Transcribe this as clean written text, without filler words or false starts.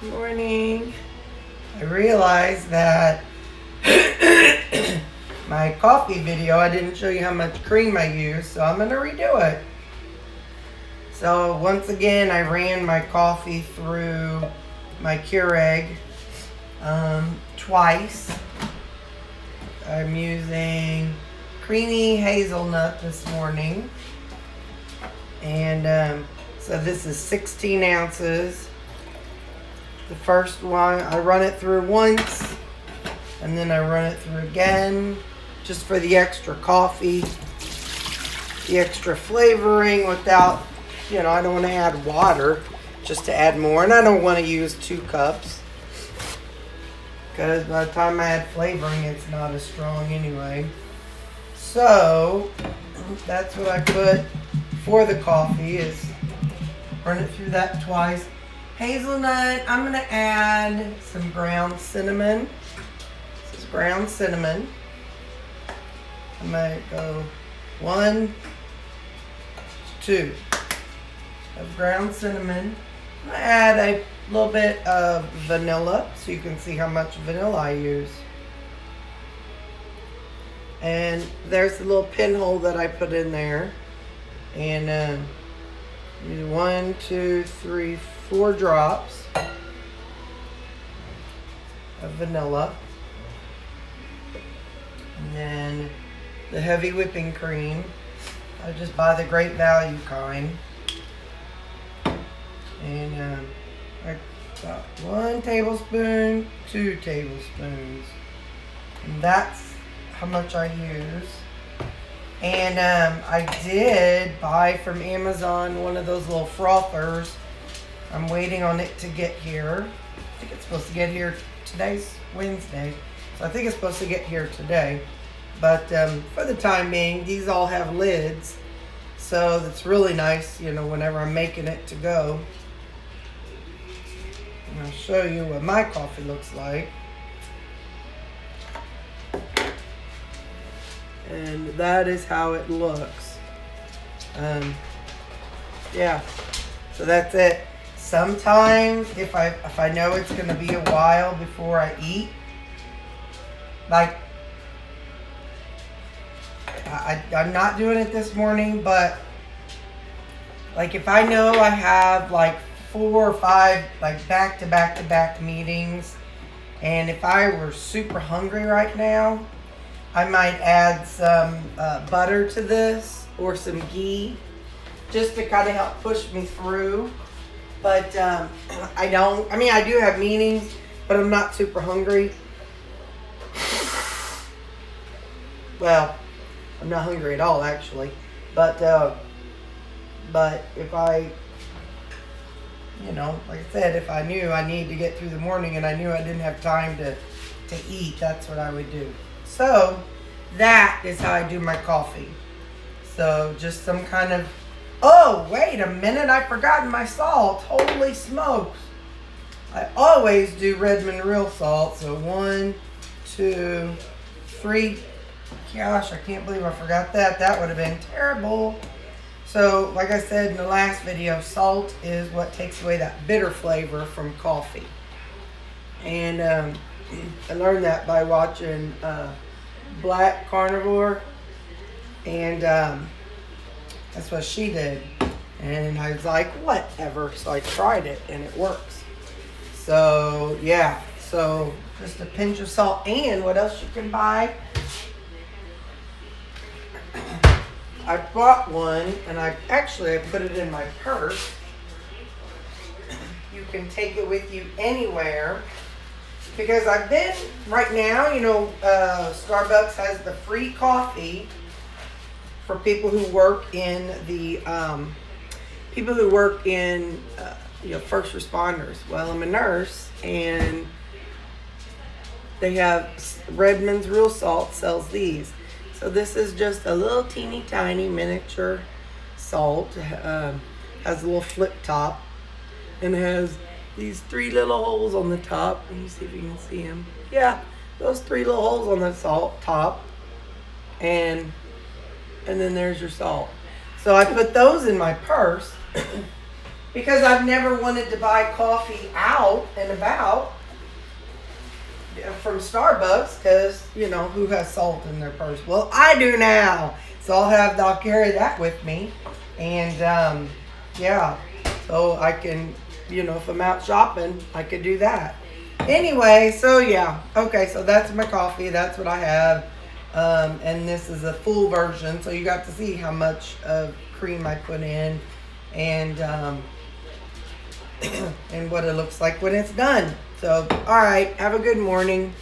Morning. I realized that my coffee video, I didn't show you how much cream I used, so I'm going to redo it. So once again, I ran my coffee through my Keurig twice. I'm using creamy hazelnut this morning. And so this is 16 ounces. The first one, I run it through once, and then I run it through again, just for the extra coffee, the extra flavoring without, I don't want to add water, just to add more. And I don't want to use 2 cups, because by the time I add flavoring, it's not as strong anyway. So, that's what I put for the coffee, is run it through that twice. Hazelnut, I'm going to add some ground cinnamon. This is ground cinnamon. I'm going to go 1, 2 of ground cinnamon. I'm going to add a little bit of vanilla so you can see how much vanilla I use. And there's the little pinhole that I put in there. And 1, 2, 3, 4 drops of vanilla. And then the heavy whipping cream. I just buy the Great Value kind. And I got 1 tablespoon, 2 tablespoons. And that's how much I use. And I did buy from Amazon one of those little frothers. I'm waiting on it to get here. I think it's supposed to get here, today's Wednesday, so I think it's supposed to get here today. But for the time being, these all have lids, so that's really nice, whenever I'm making it to go. And I'll show you what my coffee looks like. And that is how it looks. Yeah, so that's it. Sometimes if I know it's gonna be a while before I eat, like I'm not doing it this morning, but like if I know I have like 4 or 5 like back to back meetings, and if I were super hungry right now, I might add some butter to this or some ghee just to kind of help push me through. But I do have meetings, but I'm not super hungry. Well, I'm not hungry at all actually. But if I, like I said, if I knew I needed to get through the morning and I knew I didn't have time to eat, that's what I would do. So that is how I do my coffee. So just some kind of, oh, wait a minute, I've forgotten my salt. Holy smokes. I always do Redmond real salt. So 1, 2, 3. Gosh, I can't believe I forgot that. That would have been terrible. So like I said in the last video, salt is what takes away that bitter flavor from coffee. And I learned that by watching Black Carnivore, and that's what she did. And I was like, whatever. So I tried it, and it works. So yeah, so just a pinch of salt. And what else you can buy? I bought one, and I put it in my purse. You can take it with you anywhere. Because I've been, right now, Starbucks has the free coffee for people who work in the, first responders. Well, I'm a nurse, and they have Redmond's Real Salt sells these. So this is just a little teeny tiny miniature salt. Has a little flip top, and has these 3 little holes on the top. Let me see if you can see them. Yeah, those 3 little holes on the salt top. And then there's your salt. So I put those in my purse because I've never wanted to buy coffee out and about from Starbucks because, you know, who has salt in their purse? Well, I do now. So I'll carry that with me. And, yeah, so I can, you know, if I'm out shopping, I could do that. Anyway, so yeah. Okay, so that's my coffee. That's what I have. And this is a full version. So you got to see how much cream I put in. And, and what it looks like when it's done. So, all right. Have a good morning.